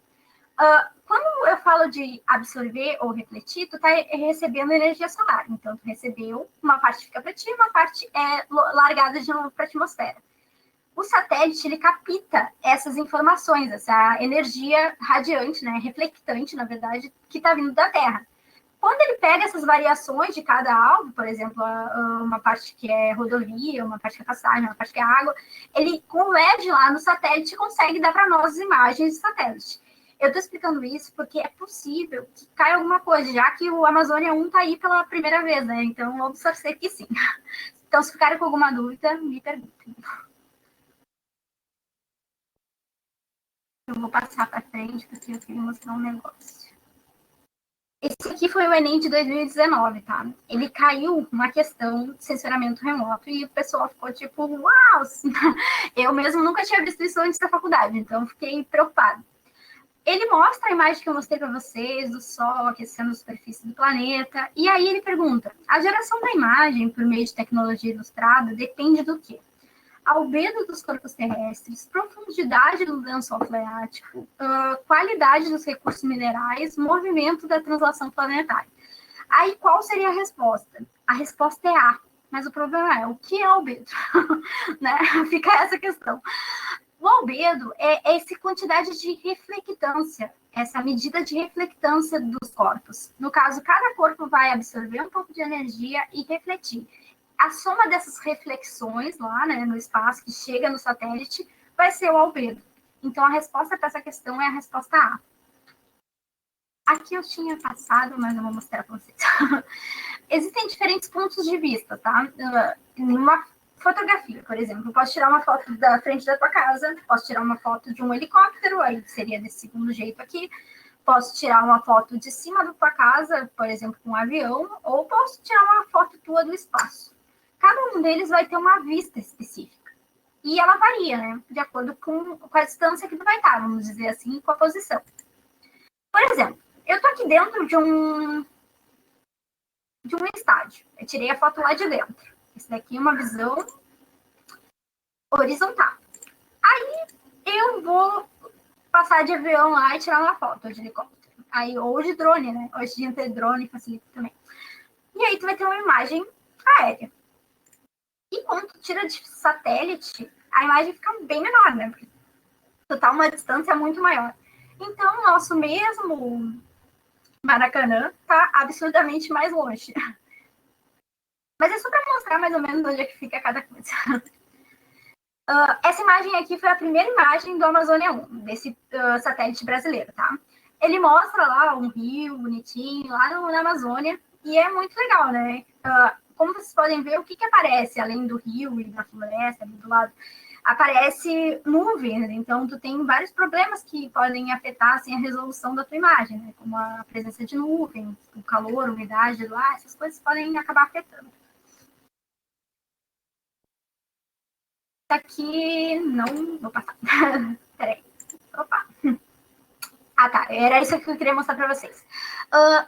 Quando eu falo de absorver ou refletir, tu tá recebendo energia solar. Então, tu recebeu, uma parte fica para ti, uma parte é largada de novo para a atmosfera. O satélite, ele capta essas informações, essa energia radiante, né, reflectante, na verdade, que está vindo da Terra. Quando ele pega essas variações de cada alvo, por exemplo, uma parte que é rodovia, uma parte que é passagem, uma parte que é água, ele converge lá no satélite e consegue dar para nós as imagens de satélite. Eu estou explicando isso porque é possível que caia alguma coisa, já que o Amazônia 1 está aí pela primeira vez, né? Então, vamos torcer que sim. Então, se ficarem com alguma dúvida, me perguntem. Eu vou passar para frente porque eu queria mostrar um negócio. Esse aqui foi o Enem de 2019, tá? Ele caiu uma questão de censuramento remoto e o pessoal ficou tipo, uau! Eu mesmo nunca tinha visto isso antes da faculdade, então fiquei preocupada. Ele mostra a imagem que eu mostrei para vocês do Sol aquecendo a superfície do planeta, e aí ele pergunta: a geração da imagem por meio de tecnologia ilustrada depende do quê? Albedo dos corpos terrestres, profundidade do lençol freático, qualidade dos recursos minerais, movimento da translação planetária. Aí, qual seria a resposta? A resposta é A, mas o problema é, o que é albedo? Né? Fica essa questão. O albedo é essa quantidade de reflectância, essa medida de reflectância dos corpos. No caso, cada corpo vai absorver um pouco de energia e refletir. A soma dessas reflexões lá, né, no espaço que chega no satélite vai ser o albedo. Então, a resposta para essa questão é a resposta A. Aqui eu tinha passado, mas eu vou mostrar para vocês. Existem diferentes pontos de vista, tá? Numa fotografia, por exemplo, eu posso tirar uma foto da frente da tua casa, posso tirar uma foto de um helicóptero, aí seria desse segundo jeito aqui, posso tirar uma foto de cima da tua casa, por exemplo, com um avião, ou posso tirar uma foto tua do espaço. Cada um deles vai ter uma vista específica. E ela varia, né? De acordo com a distância que tu vai estar, vamos dizer assim, com a posição. Por exemplo, eu tô aqui dentro de um estádio. Eu tirei a foto lá de dentro. Esse daqui é uma visão horizontal. Aí eu vou passar de avião lá e tirar uma foto de helicóptero. Aí, ou de drone, né? Hoje em dia ter drone facilita também. E aí tu vai ter uma imagem aérea. E quando tu tira de satélite, a imagem fica bem menor, né? Porque tu tá uma distância muito maior. Então, o nosso mesmo Maracanã tá absurdamente mais longe. Mas é só para mostrar mais ou menos onde é que fica cada coisa. Essa imagem aqui foi a primeira imagem do Amazônia 1, desse satélite brasileiro, tá? Ele mostra lá um rio bonitinho, lá na Amazônia, e é muito legal, né? Como vocês podem ver, o que aparece além do rio e da floresta ali do lado? Aparece nuvens, então tu tem vários problemas que podem afetar assim, a resolução da tua imagem, né? Como a presença de nuvens, o calor, a umidade lá, essas coisas podem acabar afetando. Aqui não vou passar. Peraí. Opa. Ah, tá. Era isso que eu queria mostrar para vocês.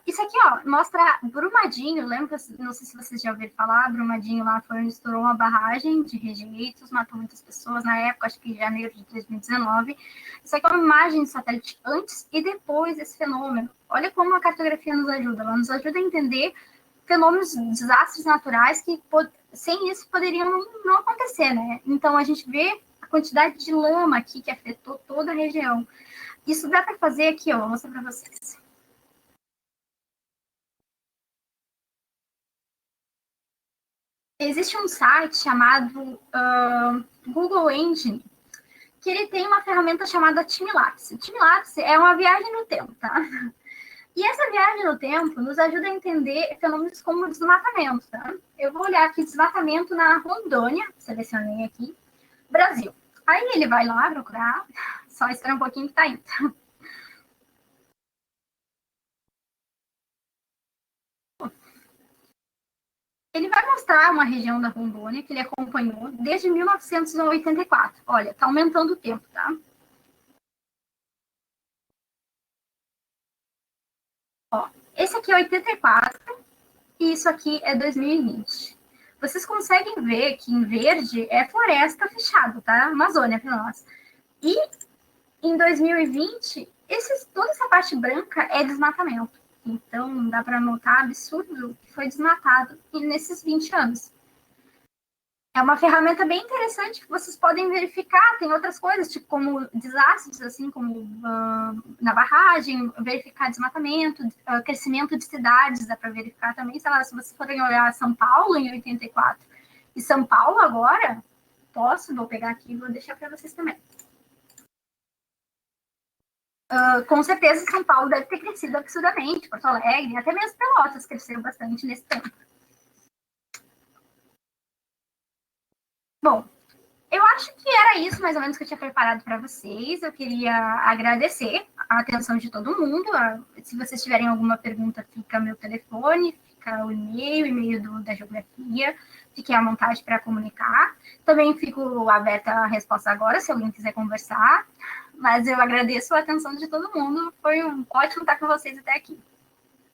Isso aqui, ó, mostra Brumadinho. Lembra, não sei se vocês já ouviram falar, Brumadinho lá foi onde estourou uma barragem de rejeitos, matou muitas pessoas na época, acho que em janeiro de 2019. Isso aqui é uma imagem de satélite antes e depois desse fenômeno. Olha como a cartografia nos ajuda. Ela nos ajuda a entender fenômenos, desastres naturais que sem isso poderiam não acontecer, né? Então a gente vê a quantidade de lama aqui que afetou toda a região. Isso dá para fazer aqui, ó, vou mostrar para vocês. Existe um site chamado Google Engine, que ele tem uma ferramenta chamada Timelapse. Timelapse é uma viagem no tempo, tá? E essa viagem no tempo nos ajuda a entender fenômenos como desmatamento, tá? Eu vou olhar aqui desmatamento na Rondônia, selecionei aqui, Brasil. Aí ele vai lá procurar, só espera um pouquinho que tá indo. Ele vai mostrar uma região da Rondônia que ele acompanhou desde 1984. Olha, tá aumentando o tempo, tá? Ó, esse aqui é 84 e isso aqui é 2020. Vocês conseguem ver que em verde é floresta fechada, tá? Amazônia para nós. E em 2020, toda essa parte branca é desmatamento. Então, dá para notar absurdo que foi desmatado nesses 20 anos. É uma ferramenta bem interessante que vocês podem verificar. Tem outras coisas, tipo como desastres, assim como na barragem, verificar desmatamento, crescimento de cidades, dá para verificar também. Sei lá, se vocês forem olhar São Paulo em 84 e São Paulo agora, vou pegar aqui e vou deixar para vocês também. Com certeza, São Paulo deve ter crescido absurdamente, Porto Alegre, até mesmo Pelotas cresceu bastante nesse tempo. Bom, eu acho que era isso mais ou menos que eu tinha preparado para vocês. Eu queria agradecer a atenção de todo mundo. Se vocês tiverem alguma pergunta, fica meu telefone, fica o e-mail da geografia. Fiquem à vontade para comunicar. Também fico aberta à resposta agora, se alguém quiser conversar. Mas eu agradeço a atenção de todo mundo. Foi ótimo estar com vocês até aqui.